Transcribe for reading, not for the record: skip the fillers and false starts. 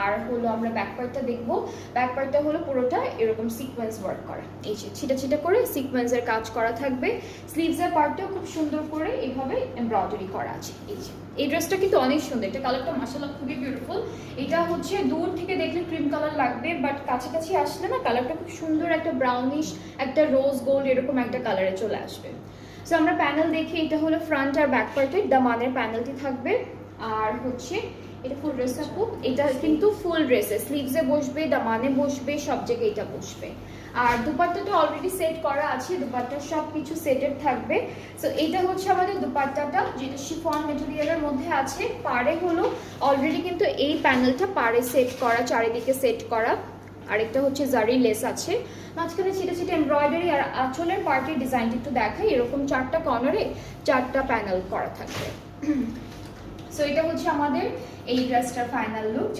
আর হলো আমরা ব্যাক পার্টটা দেখবো। ব্যাক পার্টটা হলো পুরোটা এরকম সিকোয়েন্স ওয়ার্ক করা, এই যে ছিটা ছিটা করে সিকোয়েন্সের কাজ করা থাকবে। স্লিভসের পার্টটাও খুব সুন্দর করে এইভাবে এমব্রয়ডারি করা আছে। এই যে এই ড্রেসটা কিন্তু অনেক সুন্দর, এটা কালারটা মাশাআল্লাহ খুবই বিউটিফুল। এটা হচ্ছে দূর থেকে দেখলে ক্রিম কালার লাগবে, বাট কাছাকাছি আসলে না কালারটা খুব সুন্দর একটা ব্রাউনিশ, একটা রোজ গোল্ড এরকম একটা কালারে চলে আসবে। সো আমরা প্যানেল দেখি, এটা হলো ফ্রন্ট আর ব্যাক পার্টের দামানের প্যানেলটি থাকবে। আর হচ্ছে এটা ফুল ড্রেস আপু, এটা কিন্তু ফুল ড্রেসে স্লিভসে বসবে, দামানে বসবে, সব জায়গায় এটা বসবে। আর দুপাট্টাটা অলরেডি সেট করা আছে, দুপাট্টা সব কিছু সেটেড থাকবে। সো এটা হচ্ছে আমাদের দুপাট্টাটা, যেটা শিফন মেটেরিয়ালের মধ্যে আছে। পাড়ে হলো অলরেডি কিন্তু এই প্যানেলটা পাড়ে সেট করা, চারিদিকে সেট করা। আরেকটা হচ্ছে জারি লেস আছে, মাঝখানে ছিটে ছিটে এমব্রয়ডারি। আর আঁচলের পার্টির ডিজাইনটা একটু দেখাই, এরকম 4টা কর্নারে 4টা প্যানেল করা থাকবে। সো এটা হচ্ছে আমাদের এই ড্রেসটার ফাইনাল লুক।